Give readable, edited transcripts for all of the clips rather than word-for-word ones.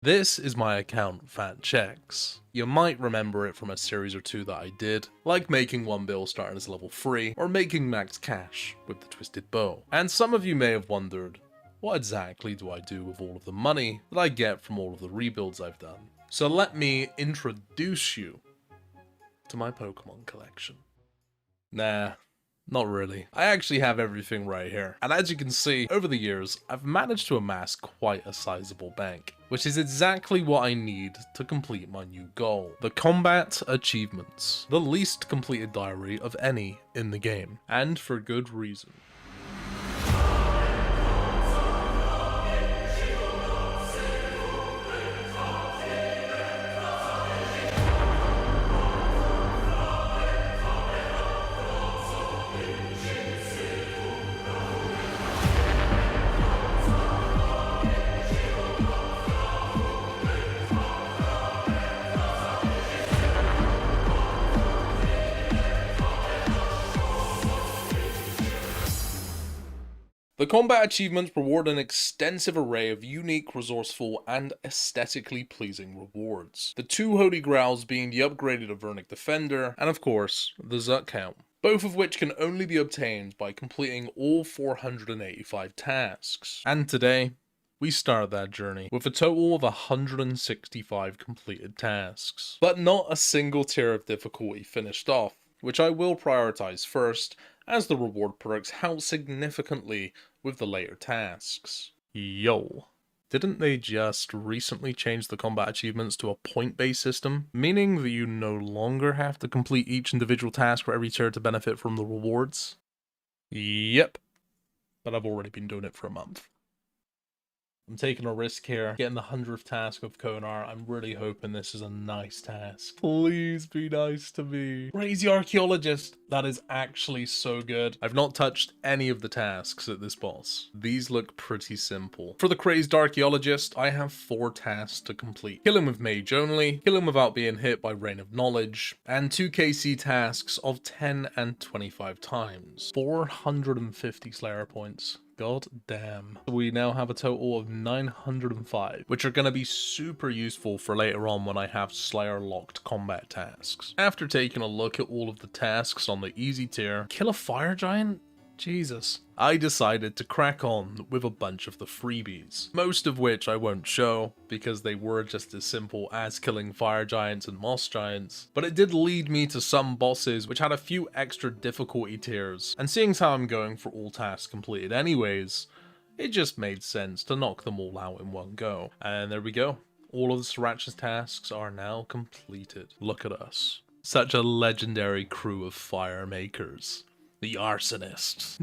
This is my account, Fat Checks. You might remember it from a series or two that I did, like making one bill starting as level 3, or making max cash with the Twisted Bow. And some of you may have wondered, what exactly do I do with all of the money that I get from all of the rebuilds I've done? So let me introduce you to my Pokemon collection. Nah. Not really. I actually have everything right here. And as you can see, over the years, I've managed to amass quite a sizable bank, which is exactly what I need to complete my new goal. The Combat Achievements. The least completed diary of any in the game. And for good reason. The combat achievements reward an extensive array of unique, resourceful, and aesthetically pleasing rewards. The two holy grails being the upgraded Avernic Defender, and of course, the Zuk Helm. Both of which can only be obtained by completing all 485 tasks. And today, we start that journey with a total of 165 completed tasks. But not a single tier of difficulty finished off, which I will prioritize first, as the reward perks help significantly with the later tasks. Yo. Didn't they just recently change the combat achievements to a point-based system, meaning that you no longer have to complete each individual task for every tier to benefit from the rewards? Yep. But I've already been doing it for a month. I'm taking a risk here, getting the 100th task of Konar. I'm really hoping this is a nice task. Please be nice to me. Crazy Archaeologist. That is actually so good. I've not touched any of the tasks at this boss. These look pretty simple. For the Crazed Archaeologist, I have 4 tasks to complete. Kill him with Mage only, kill him without being hit by Rain of Knowledge, and 2 KC tasks of 10 and 25 times. 450 Slayer points. God damn. We now have a total of 905, which are going to be super useful for later on when I have Slayer locked combat tasks. After taking a look at all of the tasks on the easy tier, kill a fire giant? Jesus. I decided to crack on with a bunch of the freebies, most of which I won't show because they were just as simple as killing fire giants and moss giants, but it did lead me to some bosses which had a few extra difficulty tiers, and seeing as how I'm going for all tasks completed anyways, it just made sense to knock them all out in one go. And there we go. All of the Sriracha's tasks are now completed. Look at us. Such a legendary crew of fire makers. The Arsonists.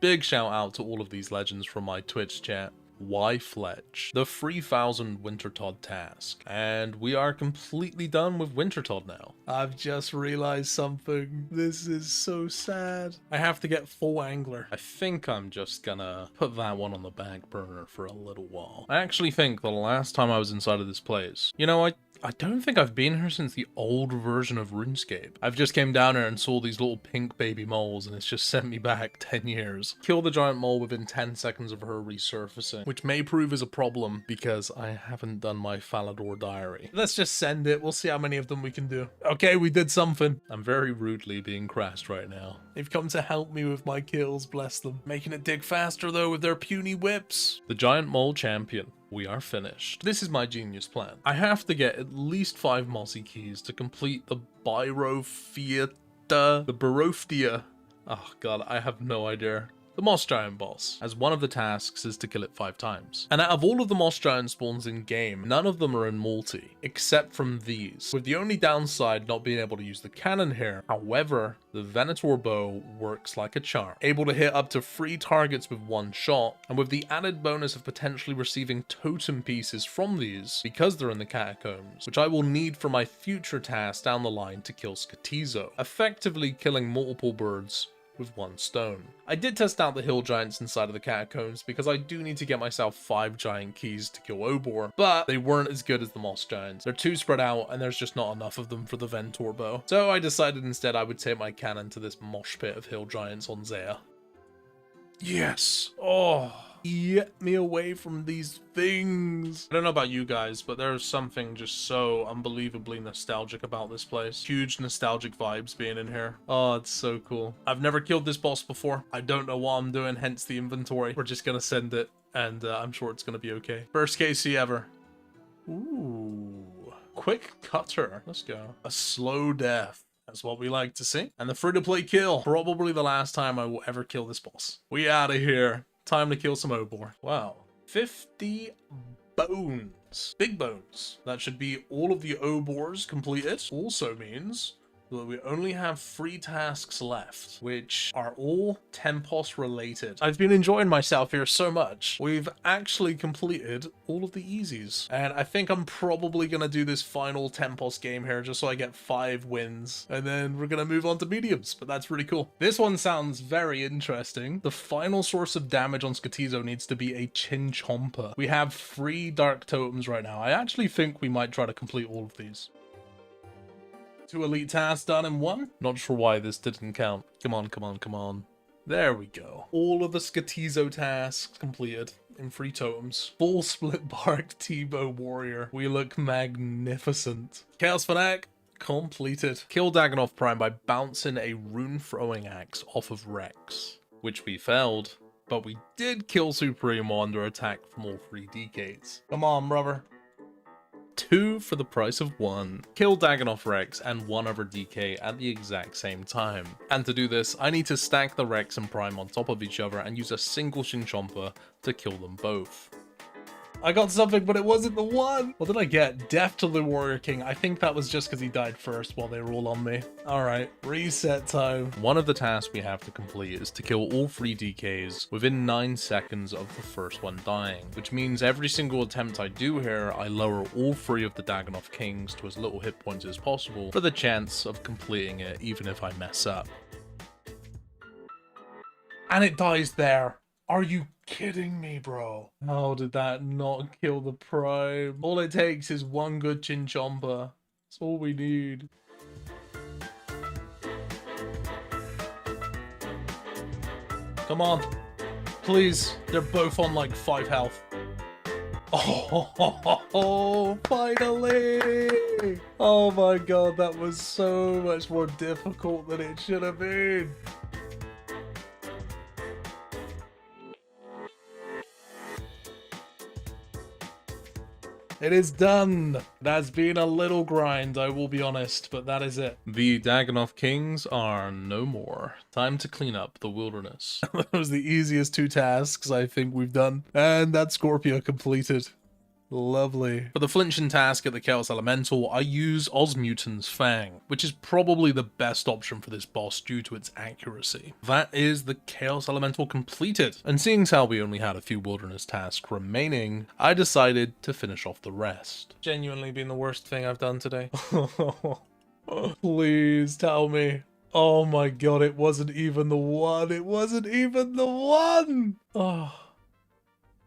Big shout out to all of these legends from my Twitch chat. Why Fletch? The 3000 Wintertodd task. And we are completely done with Wintertodd now. I've just realized something. This is so sad. I have to get full angler. I think I'm just gonna put that one on the back burner for a little while. I actually think the last time I was inside of this place, you know, I don't think I've been here since the old version of Runescape. I've just came down here and saw these little pink baby moles and it's just sent me back 10 years. Kill the giant mole within 10 seconds of her resurfacing, which may prove as a problem because I haven't done my Falador diary. Let's just send it, we'll see how many of them we can do. Okay, we did something. I'm very rudely being crashed right now. They've come to help me with my kills, bless them. Making it dig faster though with their puny whips. The giant mole champion. We are finished. This is my genius plan. I have to get at least 5 mossy keys to complete the Barophthia. Oh god, I have no idea. The Moss Giant boss, as one of the tasks is to kill it 5 times. And out of all of the Moss Giant spawns in game, none of them are in multi, except from these, with the only downside not being able to use the cannon here. However, the Venator bow works like a charm, able to hit up to 3 targets with 1 shot, and with the added bonus of potentially receiving totem pieces from these, because they're in the catacombs, which I will need for my future tasks down the line to kill Skatizo, effectively killing multiple birds with 1 stone. I did test out the hill giants inside of the catacombs because I do need to get myself 5 giant keys to kill Obor, but they weren't as good as the moss giants. They're too spread out and there's just not enough of them for the Ventor bow. So I decided instead I would take my cannon to this mosh pit of hill giants on Zaya. Yes! Oh! Get me away from these things. I don't know about you guys, but there's something just so unbelievably nostalgic about this place. Huge nostalgic vibes being in here. Oh, it's so cool. I've never killed this boss before. I don't know what I'm doing, hence the inventory. We're just gonna send it, and I'm sure it's gonna be okay. First KC ever. Ooh. Quick cutter. Let's go. A slow death. That's what we like to see. And the free-to-play kill. Probably the last time I will ever kill this boss. We out of here. Time to kill some Obor. Wow. 50 bones. Big bones. That should be all of the Obors completed. Also means that we only have 3 tasks left, which are all Tempos related. I've been enjoying myself here so much. We've actually completed all of the easies. And I think I'm probably gonna do this final Tempos game here just so I get 5 wins. And then we're gonna move on to mediums, but that's really cool. This one sounds very interesting. The final source of damage on Skatizo needs to be a Chinchompa. We have 3 Dark Totems right now. I actually think we might try to complete all of these. 2 elite tasks done in 1. Not sure why this didn't count. Come on, come on, come on. There we go. All of the Skatizo tasks completed in 3 totems. Full split bark T-bow warrior. We look magnificent. Chaos Fanatic completed. Kill Dagannoth Prime by bouncing a rune throwing axe off of Rex, which we failed, but we did kill Supremo under attack from all 3 DKs. Come on, brother. 2 for the price of 1. Kill Dagannoth Rex and 1 other DK at the exact same time. And to do this, I need to stack the Rex and Prime on top of each other and use a single Chinchompa to kill them both. I got something, but it wasn't the one. What did I get? Death to the Warrior King. I think that was just because he died first while they were all on me. All right, reset time. One of the tasks we have to complete is to kill all 3 DKs within 9 seconds of the first one dying, which means every single attempt I do here, I lower all 3 of the Dagannoth Kings to as little hit points as possible for the chance of completing it, even if I mess up. And it dies there. Are you kidding me, bro? How did that not kill the Prime? All it takes is 1 good Chinchompa. That's all we need. Come on. Please. They're both on like 5 health. Oh, finally! Oh my god, that was so much more difficult than it should have been. It is done. That's been a little grind, I will be honest, but that is it. The Dagannoth Kings are no more. Time to clean up the wilderness. That was the easiest 2 tasks I think we've done. And that Scorpio completed. Lovely. For the flinching task at the Chaos Elemental, I use Osmutan's Fang, which is probably the best option for this boss due to its accuracy. That is the Chaos Elemental completed, and seeing as how we only had a few wilderness tasks remaining, I decided to finish off the rest. Genuinely been the worst thing I've done today. Please tell me. Oh my god, it wasn't even the one. It wasn't even the one. Oh.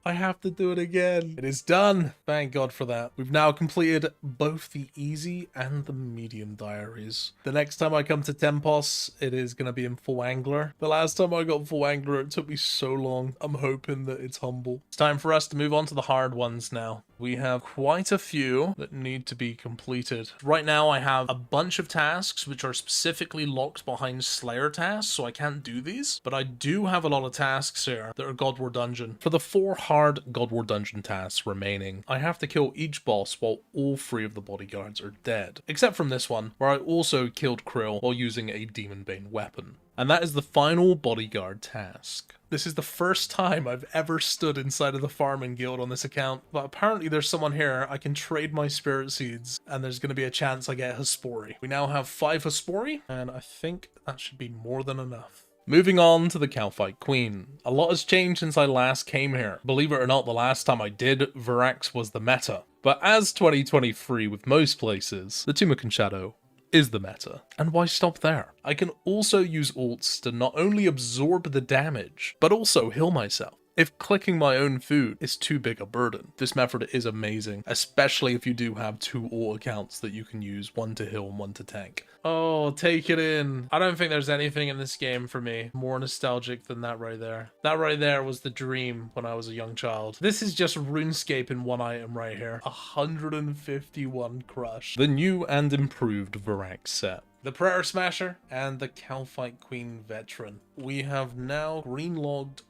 I have to do it again. It is done. Thank God for that. We've now completed both the easy and the medium diaries. The next time I come to Tempos, it is going to be in full angler. The last time I got full angler, it took me so long. I'm hoping that it's humble. It's time for us to move on to the hard ones now. We have quite a few that need to be completed. Right now I have a bunch of tasks which are specifically locked behind Slayer tasks, so I can't do these. But I do have a lot of tasks here that are God War Dungeon. For the 4 hard God War Dungeon tasks remaining, I have to kill each boss while all 3 of the bodyguards are dead. Except from this one, where I also killed Krill while using a Demon Bane weapon. And that is the final bodyguard task. This is the first time I've ever stood inside of the farming guild on this account, but apparently there's someone here. I can trade my spirit seeds, and there's going to be a chance I get Hespori. We now have 5 Hespori, and I think that should be more than enough. Moving on to the Calphite Queen. A lot has changed since I last came here. Believe it or not, the last time I did, Virax was the meta. But as 2023 with most places, the Tumakan Shadow is the meta. And why stop there? I can also use ults to not only absorb the damage, but also heal myself. if clicking my own food is too big a burden. This method is amazing, especially if you do have two alt accounts that you can use, one to heal and one to tank. Oh, take it in. I don't think there's anything in this game for me more nostalgic than that right there. That right there was the dream when I was a young child. This is just RuneScape in one item right here. 151 crush. The new and improved Varak set. The Prayer Smasher and the Calphite Queen Veteran. We have now green-logged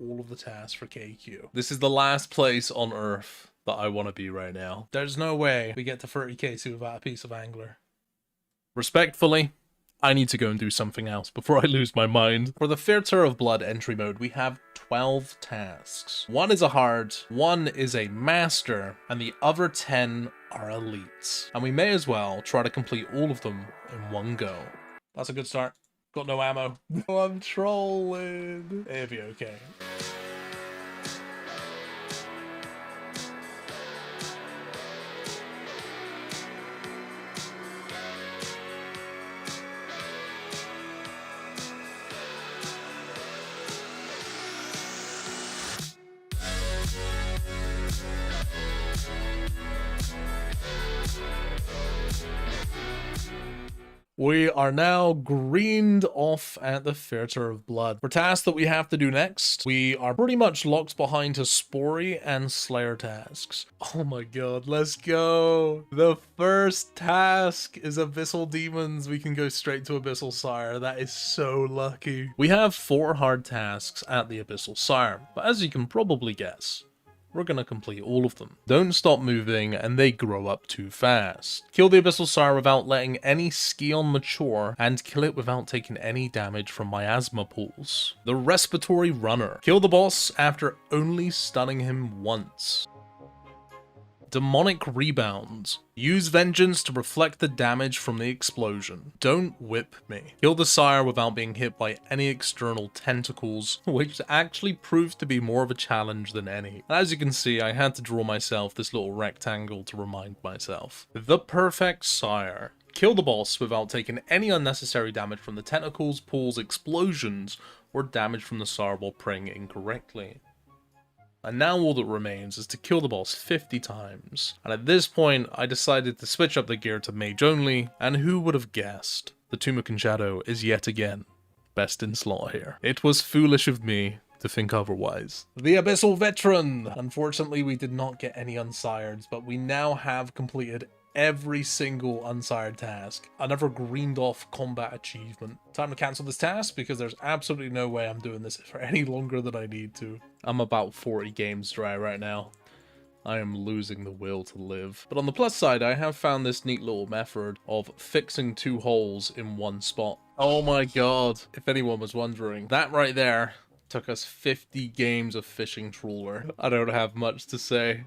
all of the tasks for KQ. This is the last place on Earth that I want to be right now. There's no way we get to 30k without a piece of Angler. Respectfully, I need to go and do something else before I lose my mind. For the Theatre of Blood entry mode, we have 12 tasks. One is a hard, one is a master, and the other 10 are elites. And we may as well try to complete all of them in one go. That's a good start. Got no ammo. Oh, I'm trolling. It'll be okay. We are now greened off at the Theatre of Blood. For tasks that we have to do next, we are pretty much locked behind to Spory and Slayer tasks. Oh my god, let's go! The first task is Abyssal Demons. We can go straight to Abyssal Sire. That is so lucky. We have 4 hard tasks at the Abyssal Sire, but as you can probably guess, we're gonna complete all of them. Don't stop moving, and they grow up too fast. Kill the Abyssal Sire without letting any Scion mature, and kill it without taking any damage from miasma pools. The Respiratory Runner. Kill the boss after only stunning him once. Demonic Rebound. Use Vengeance to reflect the damage from the explosion. Don't whip me. Kill the Sire without being hit by any external tentacles, which actually proves to be more of a challenge than any. As you can see, I had to draw myself this little rectangle to remind myself. The Perfect Sire. Kill the boss without taking any unnecessary damage from the tentacles, pools, explosions, or damage from the Sire while praying incorrectly. And now all that remains is to kill the boss 50 times. And at this point, I decided to switch up the gear to mage only, and who would have guessed? The Tumakan Shadow is yet again best in slot here. It was foolish of me to think otherwise. The Abyssal Veteran! Unfortunately, we did not get any unsireds, but we now have completed every single unsired task. Another greened off combat achievement. Time to cancel this task because there's absolutely no way I'm doing this for any longer than I need to. I'm about 40 games dry right now. I am losing the will to live. But on the plus side, I have found this neat little method of fixing 2 holes in one spot. Oh my god. If anyone was wondering, that right there took us 50 games of fishing trawler. I don't have much to say.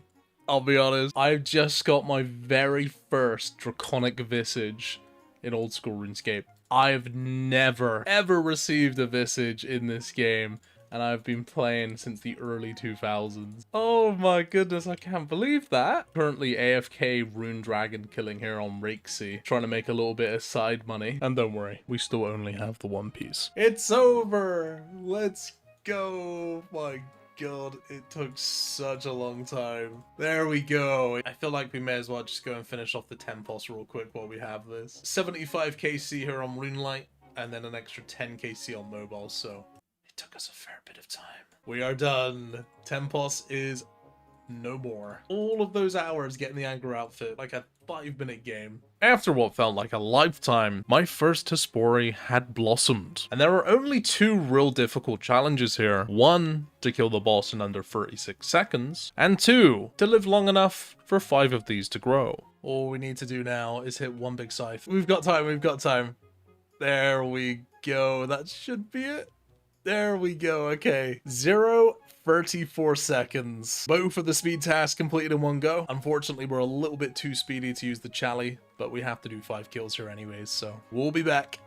I'll be honest, I've just got my very first Draconic Visage in old school RuneScape. I've never, ever received a Visage in this game, and I've been playing since the early 2000s. Oh my goodness, I can't believe that. Currently AFK Rune Dragon killing here on Rakesea, trying to make a little bit of side money. And don't worry, we still only have the one piece. It's over! Let's go! My god, it took such a long time. There we go. I feel like we may as well just go and finish off the Tempos real quick while we have this. 75 KC here on Runelight, and then an extra 10 KC on mobile, so it took us a fair bit of time. We are done. Tempos is no more. All of those hours getting the Angler outfit, like a 5-minute game. After what felt like a lifetime, my first Hespori had blossomed. And there are only 2 real difficult challenges here. 1, to kill the boss in under 36 seconds, and 2, to live long enough for 5 of these to grow. All we need to do now is hit 1 big scythe. We've got time, we've got time. There we go, that should be it. There we go, okay. 34 seconds. Both of the speed tasks completed in one go. Unfortunately, we're a little bit too speedy to use the Chally, but we have to do 5 kills here anyways, so we'll be back.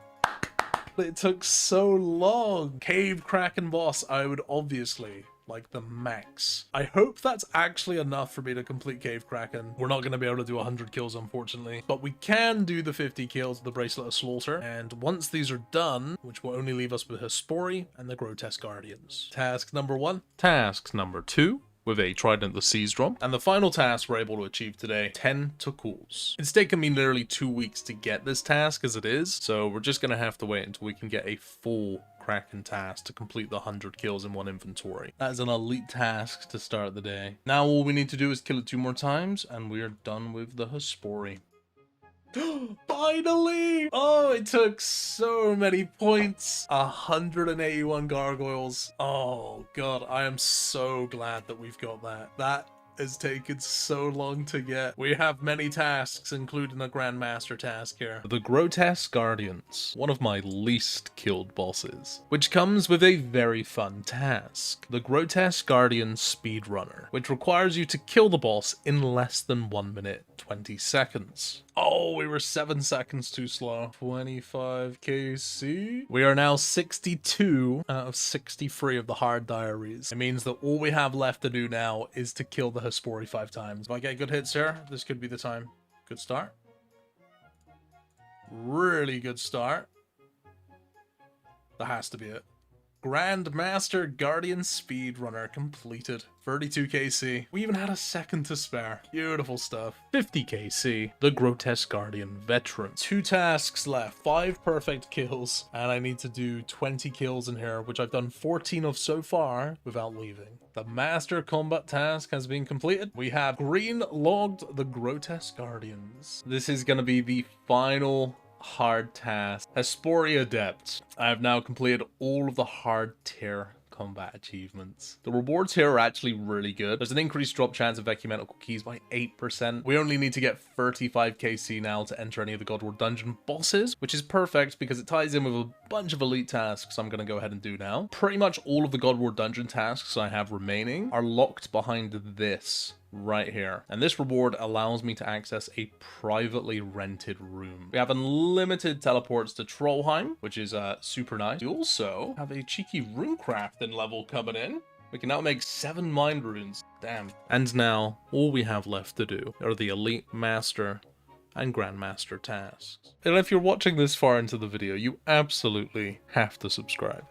It took so long. Cave Kraken boss, I would obviously like the max. I hope that's actually enough for me to complete Cave Kraken. We're not going to be able to do 100 kills, unfortunately, but we can do the 50 kills of the Bracelet of Slaughter, and once these are done, which will only leave us with Hespori and the Grotesque Guardians. Task number 1. Task number 2. With a Trident the Seas drum. And the final task we're able to achieve today, 10 Tukuls. It's taken me nearly 2 weeks to get this task as it is, so we're just going to have to wait until we can get a full Kraken task to complete the 100 kills in one inventory. That is an elite task to start the day. Now all we need to do is kill it 2 more times, and we are done with the Hespori. Finally! Oh, it took so many points. 181 gargoyles. Oh god, I am so glad that we've got that. That has taken so long to get. We have many tasks, including a Grandmaster task here. The Grotesque Guardians, one of my least killed bosses, which comes with a very fun task. The Grotesque Guardian Speedrunner, which requires you to kill the boss in less than 1 minute, 20 seconds. Oh, we were 7 seconds too slow. 25 KC. We are now 62 out of 63 of the hard diaries. It means that all we have left to do now is to kill the Hespori 5 times. If I get good hits here, this could be the time. Good start. Really good start. That has to be it. Grandmaster Guardian Speedrunner completed. 32 KC. We even had a second to spare. Beautiful stuff. 50 KC. The Grotesque Guardian Veteran. 2 tasks left. 5 perfect kills. And I need to do 20 kills in here, which I've done 14 of so far without leaving. The Master Combat task has been completed. We have green logged the Grotesque Guardians. This is going to be the final hard task. Hespori Adept. I have now completed all of the hard tier combat achievements. The rewards here are actually really good. There's an increased drop chance of ecumenical keys by 8%. We only need to get 35 KC now to enter any of the God War Dungeon bosses, which is perfect because it ties in with a bunch of elite tasks I'm going to go ahead and do now. Pretty much all of the God War Dungeon tasks I have remaining are locked behind this right here, and this reward allows me to access a privately rented room. We have unlimited teleports to Trollheim, which is super nice. We also have a cheeky runecrafting level coming in. We can now make 7 mind runes. Damn. And now all we have left to do are the Elite Master and Grandmaster tasks. And if you're watching this far into the video, you absolutely have to subscribe.